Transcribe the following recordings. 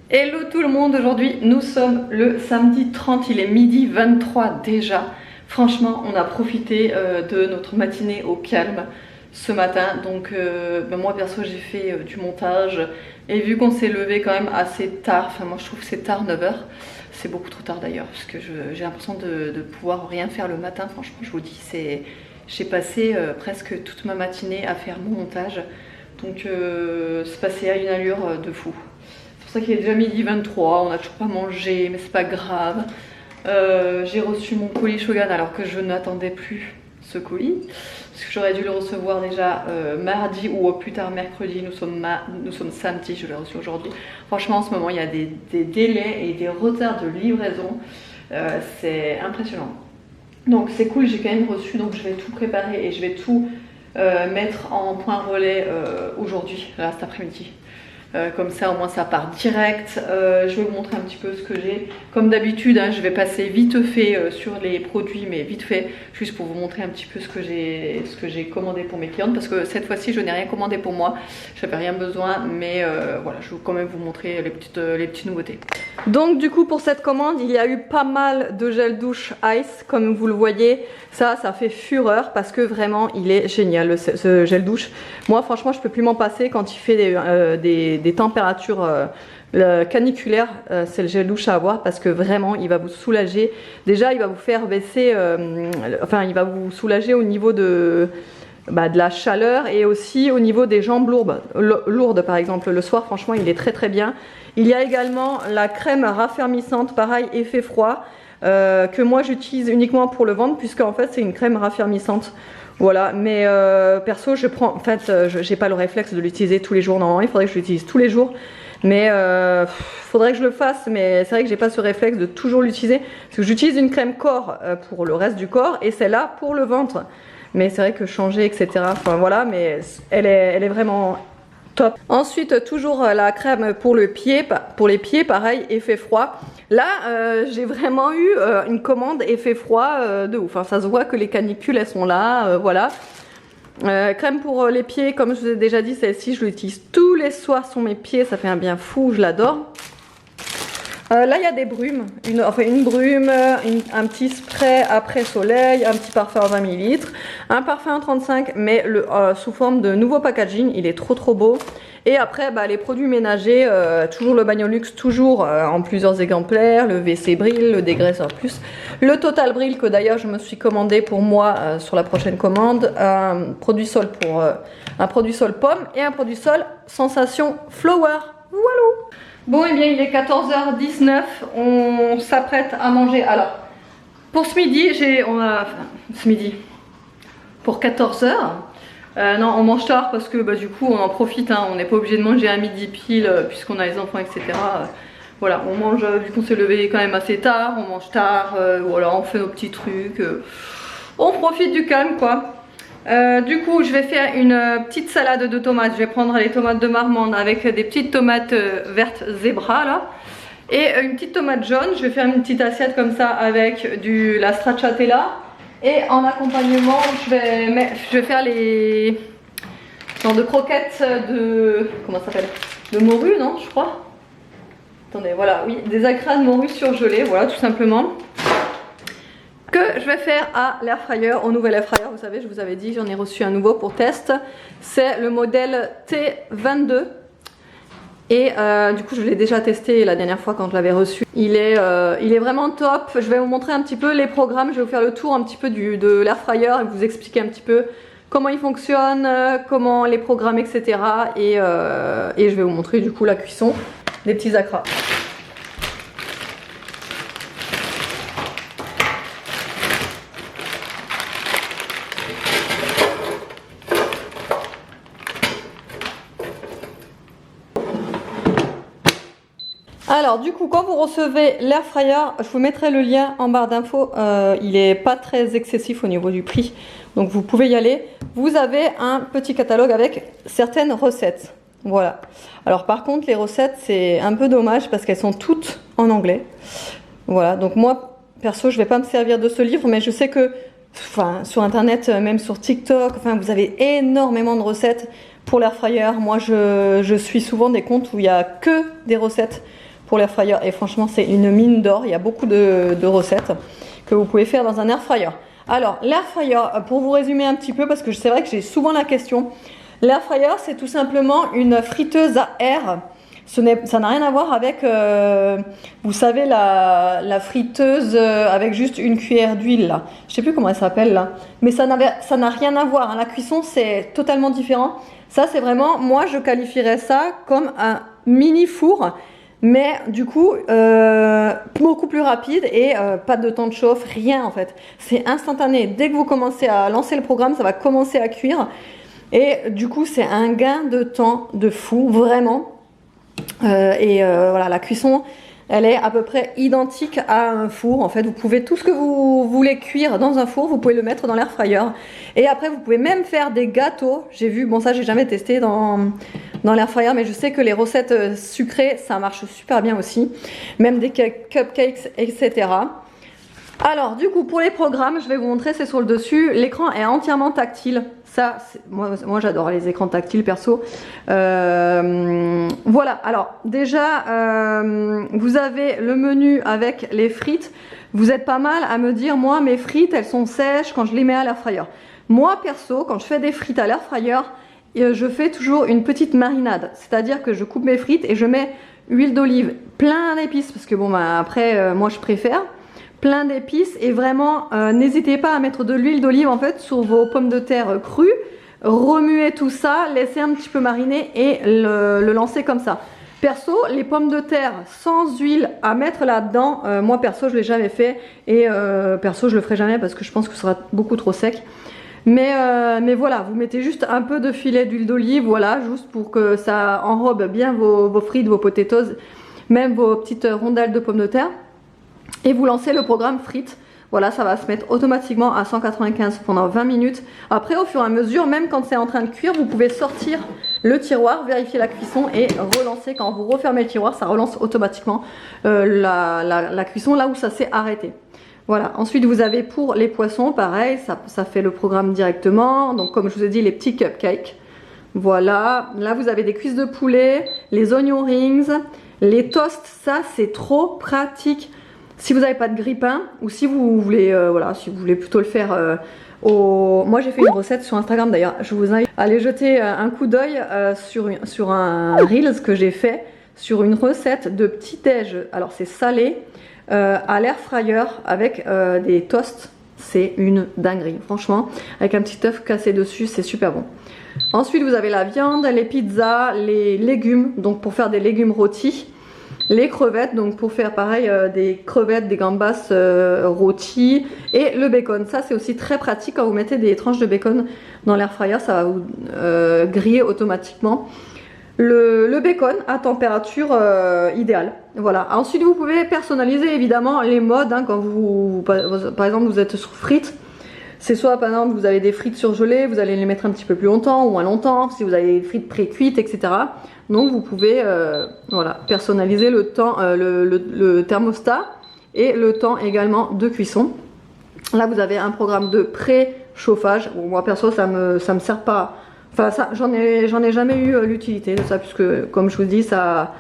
Hello tout le monde, aujourd'hui nous sommes le samedi 30, il est midi 23 déjà. Franchement on a profité de notre matinée au calme ce matin, donc moi perso j'ai fait du montage et vu qu'on s'est levé quand même assez tard, enfin moi je trouve que c'est tard, 9h, c'est beaucoup trop tard d'ailleurs parce que j'ai l'impression de pouvoir rien faire le matin, franchement je vous dis, j'ai passé presque toute ma matinée à faire mon montage, donc c'est passé à une allure de fou. C'est pour ça qu'il est déjà midi 23, on n'a toujours pas mangé, mais c'est pas grave. J'ai reçu mon colis Shogun alors que je n'attendais plus ce colis. Parce que j'aurais dû le recevoir déjà mardi ou au plus tard mercredi. Nous sommes samedi, je l'ai reçu aujourd'hui. Franchement en ce moment il y a des délais et des retards de livraison. C'est impressionnant. Donc c'est cool, j'ai quand même reçu, donc je vais tout préparer et je vais tout mettre en point relais aujourd'hui, là cet après-midi. Comme ça au moins ça part direct. Je vais vous montrer un petit peu ce que j'ai. Comme d'habitude hein, je vais passer vite fait sur les produits, mais vite fait, juste pour vous montrer un petit peu ce que j'ai commandé pour mes clientes, parce que cette fois-ci je n'ai rien commandé pour moi, j'avais rien besoin, mais voilà, je vais quand même vous montrer les petites nouveautés. Donc du coup pour cette commande il y a eu pas mal de gel douche Ice, comme vous le voyez. Ça fait fureur parce que vraiment il est génial ce gel douche. Moi franchement je peux plus m'en passer quand il fait des températures caniculaires. C'est le gel douche à avoir parce que vraiment il va vous soulager. Déjà il va vous faire baisser, enfin il va vous soulager au niveau de la chaleur et aussi au niveau des jambes lourdes par exemple. Le soir franchement il est très bien. Il y a également la crème raffermissante, pareil effet froid. Que moi j'utilise uniquement pour le ventre puisque en fait c'est une crème raffermissante, voilà, mais perso je prends, en fait j'ai pas le réflexe de l'utiliser tous les jours, normalement il faudrait que je l'utilise tous les jours, mais faudrait que je le fasse, mais c'est vrai que j'ai pas ce réflexe de toujours l'utiliser parce que j'utilise une crème corps pour le reste du corps et celle-là pour le ventre, mais c'est vrai que changer etc, enfin voilà, mais elle est vraiment top. Ensuite toujours la crème pour les pieds pareil effet froid. Là j'ai vraiment eu une commande effet froid de ouf, enfin, ça se voit que les canicules elles sont là, voilà. Crème pour les pieds, comme je vous ai déjà dit, celle-ci je l'utilise tous les soirs sur mes pieds, ça fait un bien fou, je l'adore. Là il y a des brumes, une brume, un petit spray après soleil, un petit parfum en 20 ml, un parfum en 35 mais sous forme de nouveau packaging, il est trop beau. Et après les produits ménagers, toujours le Bagnolux, toujours en plusieurs exemplaires, le WC Bril, le dégraisseur plus, le Total Bril que d'ailleurs je me suis commandé pour moi sur la prochaine commande, un produit sol pomme et un produit sol sensation flower, voilà. Bon et bien il est 14h19, on s'apprête à manger. Alors pour ce midi, pour 14h, non on mange tard parce que du coup on en profite, hein, on n'est pas obligé de manger à midi pile puisqu'on a les enfants etc. Voilà, on mange, vu qu'on s'est levé quand même assez tard, on mange tard, voilà, on fait nos petits trucs, on profite du calme quoi. Du coup je vais faire une petite salade de tomates. Je vais prendre les tomates de Marmande avec des petites tomates vertes zébra là et une petite tomate jaune. Je vais faire une petite assiette comme ça avec la stracciatella et en accompagnement je vais faire les genre de croquettes de, comment ça s'appelle, de morue, non je crois, attendez, voilà, oui, des acras de morue surgelés, voilà tout simplement, que je vais faire à l'air fryer, au nouvel air fryer. Vous savez, je vous avais dit, j'en ai reçu un nouveau pour test. C'est le modèle T22. Et du coup, je l'ai déjà testé la dernière fois quand je l'avais reçu. Il est vraiment top. Je vais vous montrer un petit peu les programmes. Je vais vous faire le tour un petit peu de l'air fryer et vous expliquer un petit peu comment il fonctionne, comment les programmes, etc. Et je vais vous montrer du coup la cuisson des petits acras. Alors du coup quand vous recevez l'air fryer, je vous mettrai le lien en barre d'infos, il est pas très excessif au niveau du prix, donc vous pouvez y aller. Vous avez un petit catalogue avec certaines recettes, voilà. Alors par contre les recettes c'est un peu dommage parce qu'elles sont toutes en anglais, voilà. Donc moi perso je vais pas me servir de ce livre, mais je sais que sur internet, même sur TikTok, vous avez énormément de recettes pour l'air fryer. Moi je suis souvent des comptes où il n'y a que des recettes pour l'air fryer. Et franchement, c'est une mine d'or. Il y a beaucoup de recettes que vous pouvez faire dans un air fryer. Alors, l'air fryer, pour vous résumer un petit peu, parce que c'est vrai que j'ai souvent la question, l'air fryer, c'est tout simplement une friteuse à air. Ça n'a rien à voir avec, vous savez, la friteuse avec juste une cuillère d'huile là. Je sais plus comment elle s'appelle là. Mais ça n'a rien à voir, hein. La cuisson, c'est totalement différent. Ça, c'est vraiment, moi, je qualifierais ça comme un mini four. Mais du coup, beaucoup plus rapide et pas de temps de chauffe, rien en fait. C'est instantané. Dès que vous commencez à lancer le programme, ça va commencer à cuire. Et du coup, c'est un gain de temps de fou, vraiment. Voilà, la cuisson, elle est à peu près identique à un four. En fait, vous pouvez tout ce que vous voulez cuire dans un four, vous pouvez le mettre dans l'air fryer. Et après, vous pouvez même faire des gâteaux. J'ai vu, bon ça, j'ai jamais testé dans l'air fryer, mais je sais que les recettes sucrées, ça marche super bien aussi. Même des cupcakes, etc. Alors, du coup, pour les programmes, je vais vous montrer, c'est sur le dessus. L'écran est entièrement tactile. Ça, moi j'adore les écrans tactiles perso. Voilà, alors déjà, vous avez le menu avec les frites. Vous êtes pas mal à me dire, moi, mes frites, elles sont sèches quand je les mets à l'air fryer. Moi, perso, quand je fais des frites à l'air fryer, je fais toujours une petite marinade. C'est-à-dire que je coupe mes frites et je mets huile d'olive, plein d'épices, parce que bon, bah, après, moi, je préfère. Plein d'épices et vraiment n'hésitez pas à mettre de l'huile d'olive en fait sur vos pommes de terre crues, remuez tout ça, laissez un petit peu mariner et le lancer comme ça. Perso, les pommes de terre sans huile à mettre là-dedans, moi perso je l'ai jamais fait et perso je le ferai jamais parce que je pense que ce sera beaucoup trop sec. Mais voilà, vous mettez juste un peu de filet d'huile d'olive, voilà, juste pour que ça enrobe bien vos frites, vos potatoes, même vos petites rondelles de pommes de terre. Et vous lancez le programme frites. Voilà, ça va se mettre automatiquement à 195 pendant 20 minutes. Après, au fur et à mesure, même quand c'est en train de cuire, vous pouvez sortir le tiroir, vérifier la cuisson et relancer. Quand vous refermez le tiroir, ça relance automatiquement la cuisson là où ça s'est arrêté. Voilà, ensuite vous avez pour les poissons, pareil, ça fait le programme directement. Donc comme je vous ai dit, les petits cupcakes. Voilà, là vous avez des cuisses de poulet, les onion rings, les toasts, ça c'est trop pratique. Si vous n'avez pas de grille-pain ou si vous voulez, voilà, si vous voulez plutôt le faire moi j'ai fait une recette sur Instagram d'ailleurs, je vous invite à aller jeter un coup d'œil sur un Reels que j'ai fait sur une recette de petit déj. Alors c'est salé à l'air fryer avec des toasts, c'est une dinguerie franchement, avec un petit œuf cassé dessus, c'est super bon. Ensuite vous avez la viande, les pizzas, les légumes, donc pour faire des légumes rôtis. Les crevettes, donc pour faire pareil des crevettes, des gambas rôtis et le bacon. Ça c'est aussi très pratique quand vous mettez des tranches de bacon dans l'air fryer, ça va vous griller automatiquement. Le bacon à température idéale. Voilà. Ensuite vous pouvez personnaliser évidemment les modes hein, quand par exemple vous êtes sur frites. C'est soit par exemple vous avez des frites surgelées, vous allez les mettre un petit peu plus longtemps ou moins longtemps, si vous avez des frites pré-cuites, etc. Donc vous pouvez voilà, personnaliser le temps, le thermostat et le temps également de cuisson. Là vous avez un programme de pré-chauffage. Bon, moi perso ça me sert pas. Enfin ça j'en ai jamais eu l'utilité de ça puisque comme je vous dis ça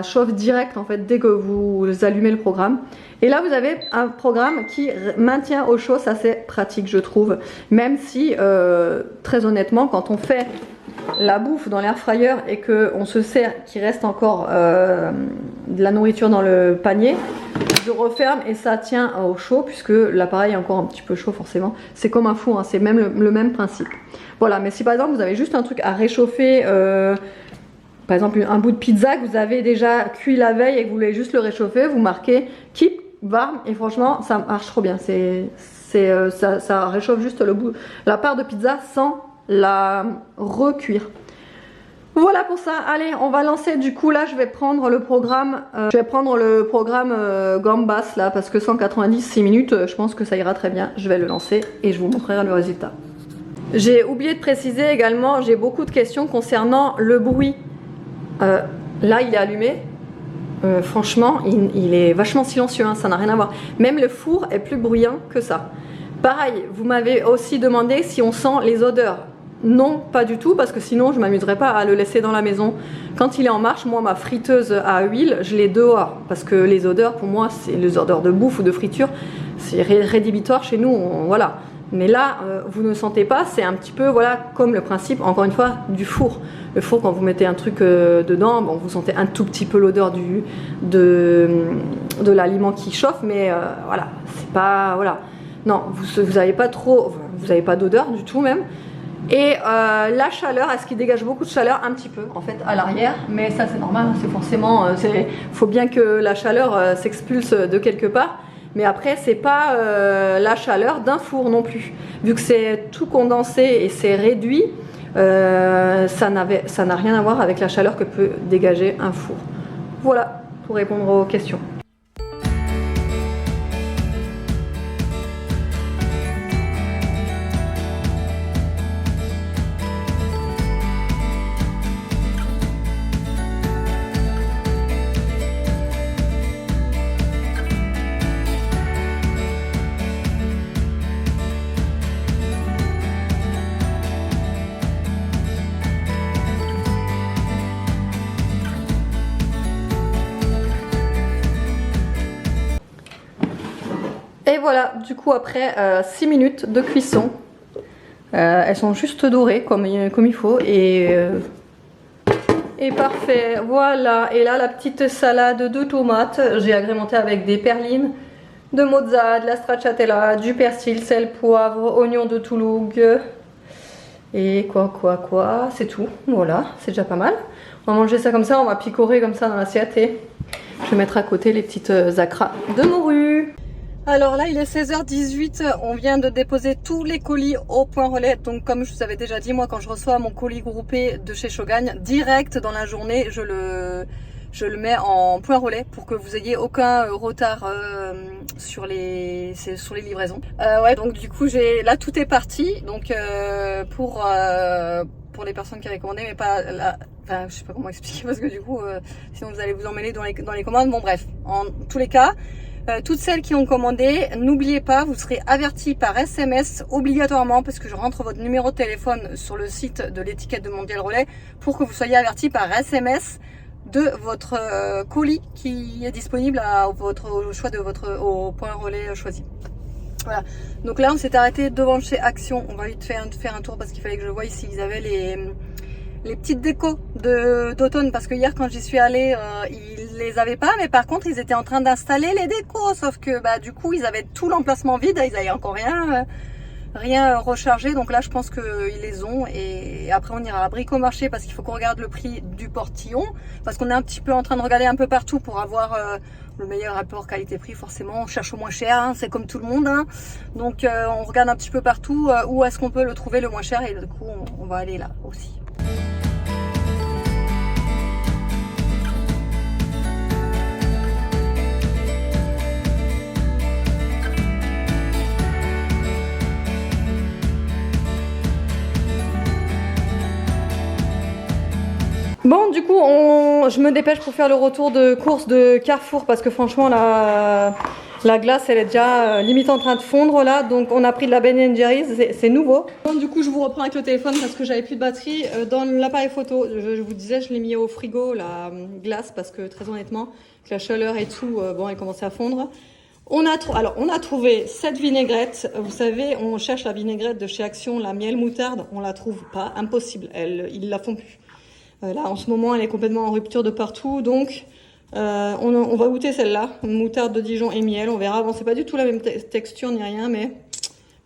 chauffe direct en fait dès que vous allumez le programme. Et là vous avez un programme qui maintient au chaud, ça c'est pratique je trouve. Même si très honnêtement quand on fait la bouffe dans l'air fryer et qu'on se sert qu'il reste encore de la nourriture dans le panier, je referme et ça tient au chaud puisque l'appareil est encore un petit peu chaud forcément. C'est comme un four, hein, c'est même le même principe. Voilà, mais si par exemple vous avez juste un truc à réchauffer, par exemple un bout de pizza que vous avez déjà cuit la veille et que vous voulez juste le réchauffer, vous marquez keep warm et franchement ça marche trop bien. Ça réchauffe juste la part de pizza sans la recuire. Voilà pour ça. Allez, on va lancer du coup là je vais prendre le programme Gambas là parce que 196 minutes je pense que ça ira très bien. Je vais le lancer et je vous montrerai le résultat. J'ai oublié de préciser également, j'ai beaucoup de questions concernant le bruit. Là il est allumé. Franchement il est vachement silencieux hein, ça n'a rien à voir. Même le four est plus bruyant que ça. Pareil, vous m'avez aussi demandé si on sent les odeurs. Non, pas du tout, parce que sinon je m'amuserais pas à le laisser dans la maison. Quand il est en marche, moi ma friteuse à huile, je l'ai dehors, parce que les odeurs, pour moi, c'est les odeurs de bouffe ou de friture, c'est rédhibitoire chez nous, voilà. Mais là, vous ne sentez pas, c'est un petit peu, voilà, comme le principe, encore une fois, du four. Le four, quand vous mettez un truc dedans, bon, vous sentez un tout petit peu l'odeur de l'aliment qui chauffe, mais voilà, c'est pas, voilà. Non, vous n'avez pas trop, vous n'avez pas d'odeur du tout même. Et la chaleur, est-ce qu'il dégage beaucoup de chaleur? Un petit peu en fait à l'arrière, mais ça c'est normal, c'est forcément, faut bien que la chaleur s'expulse de quelque part, mais après c'est pas la chaleur d'un four non plus, vu que c'est tout condensé et c'est réduit, ça n'a rien à voir avec la chaleur que peut dégager un four. Voilà pour répondre aux questions. Et voilà, du coup après 6 minutes de cuisson, elles sont juste dorées comme il faut et parfait, voilà. Et là la petite salade de tomates, j'ai agrémenté avec des perlines, de mozza, de la stracciatella, du persil, sel, poivre, oignon de Toulouse et quoi, c'est tout, voilà, c'est déjà pas mal. On va manger ça comme ça, on va picorer comme ça dans l'assiette et je vais mettre à côté les petites acras de morue. Alors là il est 16h18, on vient de déposer tous les colis au point relais. Donc comme je vous avais déjà dit, moi quand je reçois mon colis groupé de chez Shogun, direct dans la journée je le mets en point relais pour que vous ayez aucun retard sur les livraisons. Ouais, donc du coup là tout est parti, donc pour les personnes qui avaient commandé, mais pas là. Enfin, je sais pas comment expliquer parce que du coup sinon vous allez vous emmêler dans les commandes. Bon bref, en tous les cas, toutes celles qui ont commandé, n'oubliez pas, vous serez avertis par SMS obligatoirement, parce que je rentre votre numéro de téléphone sur le site de l'étiquette de Mondial Relais pour que vous soyez avertis par SMS de votre colis qui est disponible au choix de au point relais choisi. Voilà, donc là on s'est arrêté devant chez Action. On va vite faire un tour parce qu'il fallait que je voie ici, ils avaient les petites décos d'automne, parce que hier quand j'y suis allée ils les avaient pas, mais par contre ils étaient en train d'installer les décos, sauf que bah du coup ils avaient tout l'emplacement vide, ils avaient encore rien rechargé, donc là je pense qu'ils les ont. Et après on ira à Bricomarché parce qu'il faut qu'on regarde le prix du portillon, parce qu'on est un petit peu en train de regarder un peu partout pour avoir le meilleur rapport qualité-prix. Forcément on cherche au moins cher, hein, c'est comme tout le monde, hein. Donc on regarde un petit peu partout où est-ce qu'on peut le trouver le moins cher, et du coup on va aller là aussi. Bon, du coup, je me dépêche pour faire le retour de course de Carrefour parce que franchement, la glace, elle est déjà limite en train de fondre là. Donc, on a pris de la Ben & Jerry's, c'est nouveau. Bon, du coup, je vous reprends avec le téléphone parce que j'avais plus de batterie dans l'appareil photo. Je vous disais, je l'ai mis au frigo, la glace, parce que très honnêtement, avec la chaleur et tout, bon, elle commençait à fondre. On a trouvé cette vinaigrette. Vous savez, on cherche la vinaigrette de chez Action, la miel moutarde. On la trouve pas, impossible. Ils la font plus. Là, en ce moment, elle est complètement en rupture de partout, donc on va goûter celle-là, moutarde de Dijon et miel, on verra. Bon, c'est pas du tout la même texture ni rien, mais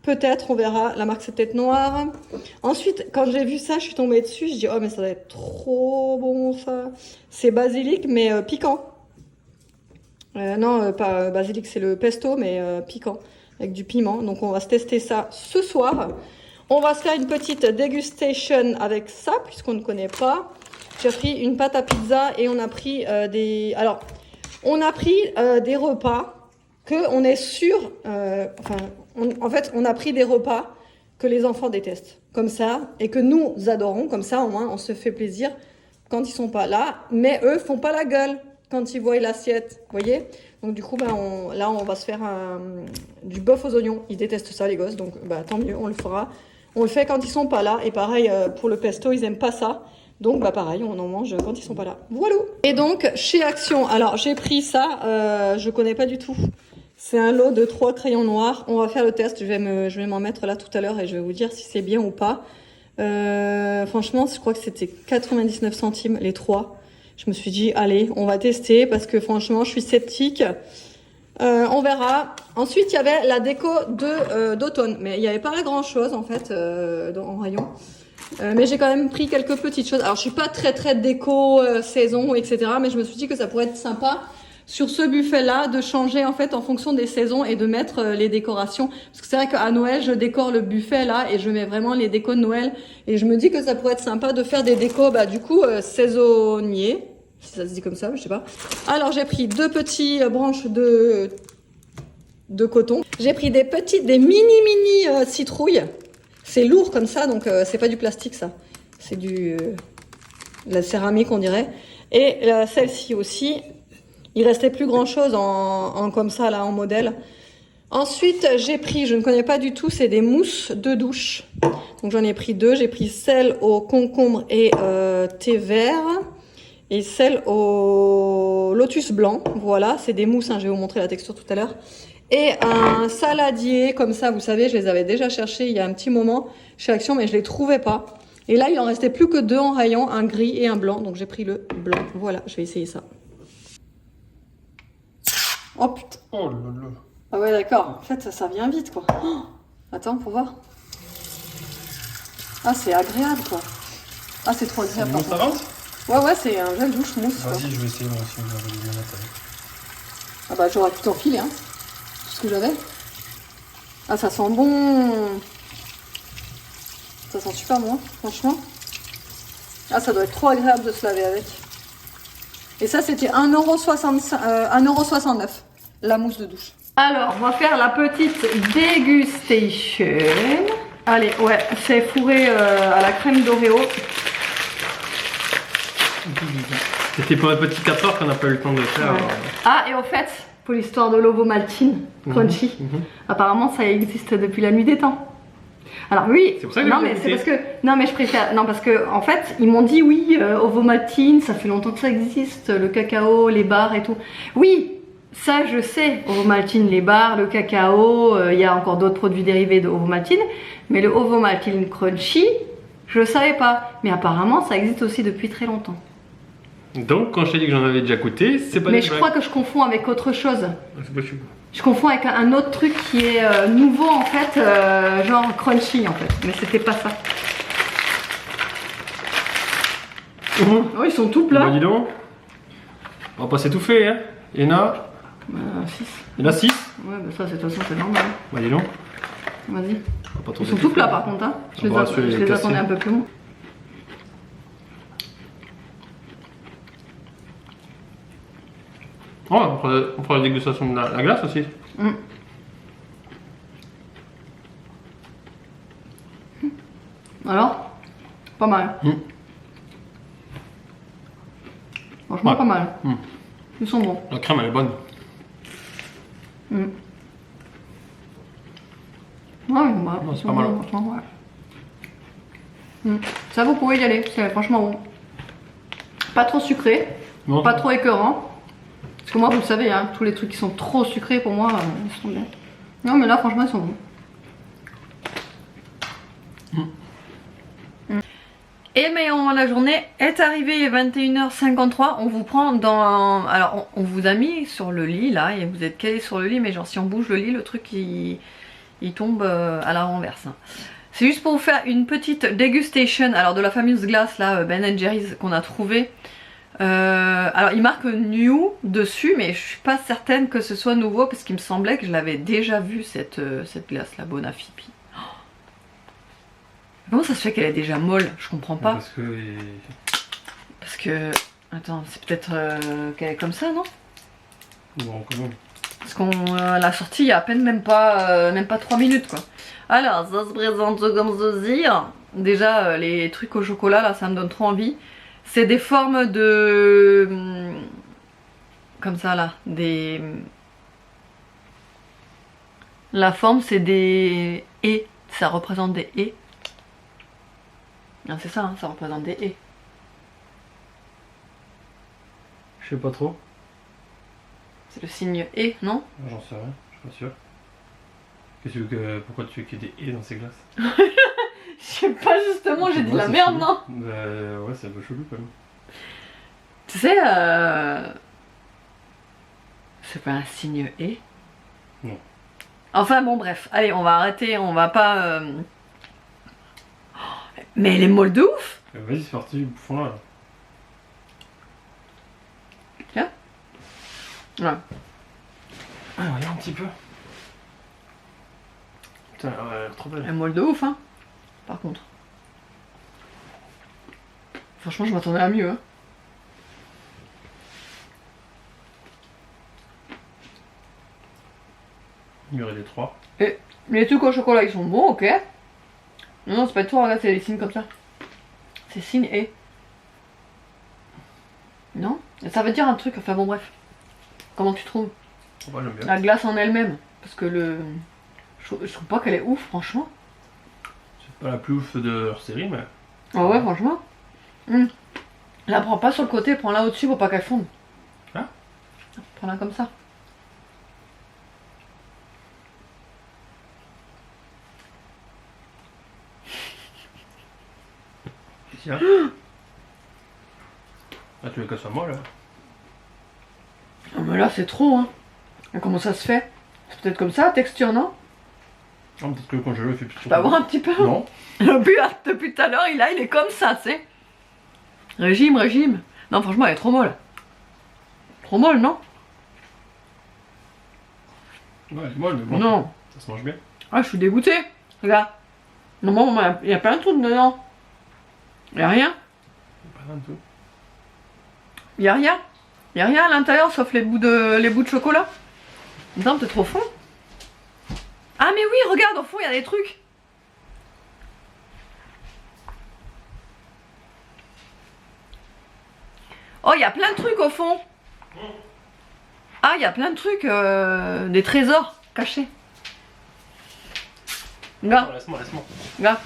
peut-être, on verra. La marque, c'est peut-être noire. Ensuite, quand j'ai vu ça, je suis tombée dessus, je dis, oh, mais ça doit être trop bon, ça. C'est basilic, mais piquant. Non, pas basilic, c'est le pesto, mais piquant, avec du piment. Donc, on va se tester ça ce soir. On va se faire une petite dégustation avec ça, puisqu'on ne connaît pas. J'ai pris une pâte à pizza et on a pris des repas que on est sûr... en fait, on a pris des repas que les enfants détestent, comme ça, et que nous adorons, comme ça, au moins, on se fait plaisir quand ils sont pas là. Mais eux font pas la gueule quand ils voient l'assiette, vous voyez. Donc du coup, bah, on va se faire du bœuf aux oignons. Ils détestent ça, les gosses, donc bah, tant mieux, on le fera. On le fait quand ils sont pas là. Et pareil, pour le pesto, ils aiment pas ça. Donc, bah pareil, on en mange quand ils sont pas là. Voilà. Et donc, chez Action, alors j'ai pris ça, je connais pas du tout. C'est un lot de 3 crayons noirs. On va faire le test. Je vais m'en mettre là tout à l'heure et je vais vous dire si c'est bien ou pas. Franchement, je crois que c'était 99 centimes les 3. Je me suis dit, allez, on va tester parce que franchement, je suis sceptique. On verra. Ensuite, il y avait la déco d'automne. Mais il n'y avait pas grand chose en fait en rayon. Mais j'ai quand même pris quelques petites choses. Alors, je suis pas très déco, saison, etc. Mais je me suis dit que ça pourrait être sympa sur ce buffet-là de changer en fait en fonction des saisons et de mettre les décorations. Parce que c'est vrai qu'à Noël, je décore le buffet là et je mets vraiment les décos de Noël. Et je me dis que ça pourrait être sympa de faire des décos, bah du coup, saisonniers. Si ça se dit comme ça, je sais pas. Alors, j'ai pris 2 petites branches de coton. J'ai pris des mini citrouilles. C'est lourd comme ça, donc c'est pas du plastique ça. C'est de la céramique on dirait. Et celle-ci aussi, il restait plus grand chose en comme ça là en modèle. Ensuite j'ai pris, je ne connais pas du tout, c'est des mousses de douche. Donc j'en ai pris 2, j'ai pris celle au concombre et thé vert. Et celle au lotus blanc, voilà, c'est des mousses, hein, je vais vous montrer la texture tout à l'heure. Et un saladier, comme ça, vous savez, je les avais déjà cherchés il y a un petit moment chez Action, mais je les trouvais pas. Et là, il en restait plus que 2 en rayon, un gris et un blanc, donc j'ai pris le blanc. Voilà, je vais essayer ça. Oh putain. Oh là là. Ah ouais, d'accord. En fait, ça vient vite, quoi. Oh, attends, pour voir. Ah, c'est agréable, quoi. Ah, c'est trop agréable. Ça rentre? Ouais, c'est un gel douche mousse. Vas-y, je vais essayer moi aussi. Ah bah, j'aurais tout enfilé, hein. Tout ce que j'avais. Ah, ça sent bon. Ça sent super bon, franchement. Ah, ça doit être trop agréable de se laver avec. Et ça, c'était 1,69 €, la mousse de douche. Alors, on va faire la petite dégustation. Allez, ouais, c'est fourré à la crème d'Oreo. C'était pour un petit 4 heures qu'on n'a pas eu le temps de faire. Ouais. Ah, et au fait, pour l'histoire de l'ovomaltine crunchy, apparemment ça existe depuis la nuit des temps. Alors oui, c'est pour ça que non mais c'est parce que non mais je préfère non parce que en fait ils m'ont dit oui ovomaltine ça fait longtemps que ça existe, le cacao, les barres et tout. Oui, ça je sais, ovomaltine, les barres, le cacao, il y a encore d'autres produits dérivés de ovomaltine, mais le ovomaltine crunchy, je le savais pas, mais apparemment ça existe aussi depuis très longtemps. Donc quand je t'ai dit que j'en avais déjà goûté, c'est pas. Mais je crois que je confonds avec autre chose. C'est possible. Je confonds avec un autre truc qui est nouveau en fait, genre crunchy en fait, mais c'était pas ça. Oh, ils sont tout plats. Bah dis donc. On va pas s'étouffer, hein. Il y en a 6. Il y en a 6. Ouais, bah ça, de toute façon, c'est normal. Bah dis donc. Vas-y. Pas trop Ils sont tout plats par contre, hein. Je les attendais un peu plus longs. Oh, on fera la dégustation de la glace aussi. Alors, pas mal. Franchement, pas mal. Ils sont bons. La crème, elle est bonne. Ouais, c'est pas mal. Franchement, ouais. Ça, vous pouvez y aller, c'est franchement bon. Pas trop sucré, Non. pas trop écœurant. Parce que moi, vous le savez, hein, tous les trucs qui sont trop sucrés, pour moi, ils sont bien. Non, mais là, franchement, ils sont bons. Et mais la journée est arrivée, il est 21h53. On vous prend dans... Alors, on vous a mis sur le lit, là, et vous êtes calé sur le lit, mais genre, si on bouge le lit, le truc, il tombe à la renverse. Hein. C'est juste pour vous faire une petite dégustation, alors de la fameuse glace, là, Ben & Jerry's, qu'on a trouvée. Alors, il marque New dessus, mais je suis pas certaine que ce soit nouveau, parce qu'il me semblait que je l'avais déjà vue, cette glace-là, Bonafipi. Comment ça se fait qu'elle est déjà molle? Je comprends pas. Parce que... Attends, c'est peut-être qu'elle est comme ça, non? Bon, comment? Parce qu'on l'a sortie il y a à peine même pas 3 minutes, quoi. Alors, ça se présente comme ceci. Déjà, les trucs au chocolat, là, ça me donne trop envie. C'est des formes de... Comme ça, là. Des... La forme, c'est des... Et. Ça représente des et. Ah, c'est ça, hein, ça représente des haies. Je sais pas trop. C'est le signe haies, non? J'en sais rien, je suis pas sûr. Pourquoi tu veux qu'il y ait des haies dans ces glaces? Je sais pas, justement, j'ai dit de la c'est merde, chelou. non? Bah ouais, c'est un peu chelou quand même. Tu sais, c'est pas un signe haies? Non. Enfin bon, bref, allez, on va arrêter, on va pas... Mais elle est molle de ouf! Vas-y, c'est parti, bouffons-la là. Tiens. Ouais. Ah, regarde un petit peu. Putain, ouais, elle a l'air trop belle. Elle est molle de ouf, hein, par contre. Franchement, je m'attendais à mieux, hein. Il y aurait des 3. Et les trucs au chocolat, ils sont bons, ok. Non, non, c'est pas toi, regarde, c'est des signes comme ça. C'est signe et. Non? Ça veut dire un truc, enfin bon, bref. Comment tu trouves? Ouais, j'aime bien. La glace en elle-même. Parce que le. Je trouve pas qu'elle est ouf, franchement. C'est pas la plus ouf de leur série, mais. Ah ouais, franchement. La prends pas sur le côté, prends-la au-dessus pour pas qu'elle fonde. Ah. Prends-la comme ça. Tiens. Ah, tu veux qu'elle soit molle là? Ah mais là c'est trop, hein. Et comment ça se fait? C'est peut-être comme ça, la texture, non? Ah, peut-être que le congélo il fait plus Je peux avoir un petit peu? Non. Depuis tout à l'heure, il est comme ça, tu sais. Régime, régime. Non, franchement, elle est trop molle. Trop molle, non? Ouais, elle est molle, mais bon. Non. Ça se mange bien. Ah, je suis dégoûtée. Regarde. Non, il y a plein de trucs dedans. Il y a rien. Pas rien du tout. Il y a rien. Il y a rien à l'intérieur sauf les bouts de chocolat. Non, t'es trop fond. Ah mais oui, regarde, au fond, il y a des trucs. Oh, il y a plein de trucs au fond. Ah, il y a plein de trucs, des trésors cachés. Regarde, Oh, laisse-moi. regarde.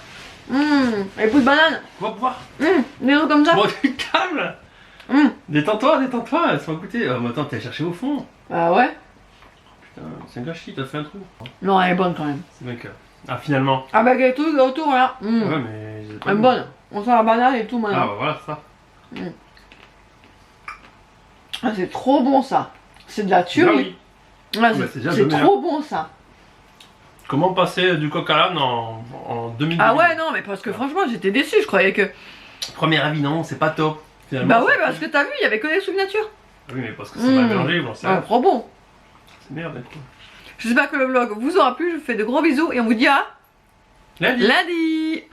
Les bouts de banane. Va voir. Des trucs comme ça. Bon, tu te calmes là. Détends-toi, laisse-moi goûter. Oh, mais attends, t'es allé chercher au fond. Ah ouais. Putain, c'est un gâchis, t'as fait un trou. Non, elle est bonne quand même. C'est bien que. Ah, finalement. Avec les trucs autour là. Ouais, mais. j'ai pas Elle est vu. bonne. On sent la banane et tout Ah, maintenant. bah voilà, ça. Ah, c'est trop bon ça. C'est de la Ah tuerie. oui. Ouais, Bah, c'est déjà c'est donné, trop bon ça. Comment passer du coq à l'âne en 2000? Ah ouais, non, mais parce que franchement, j'étais déçue. Je croyais que. Premier avis, non, c'est pas top. Finalement, Bah ouais, c'est- parce que t'as vu, il y avait que des souvenirs. Oui, mais parce que c'est mal mélangé, bon, c'est Ah, trop bon. merde. Quoi. J'espère que le vlog vous aura plu. Je vous fais de gros bisous et on vous dit à Lundi. lundi.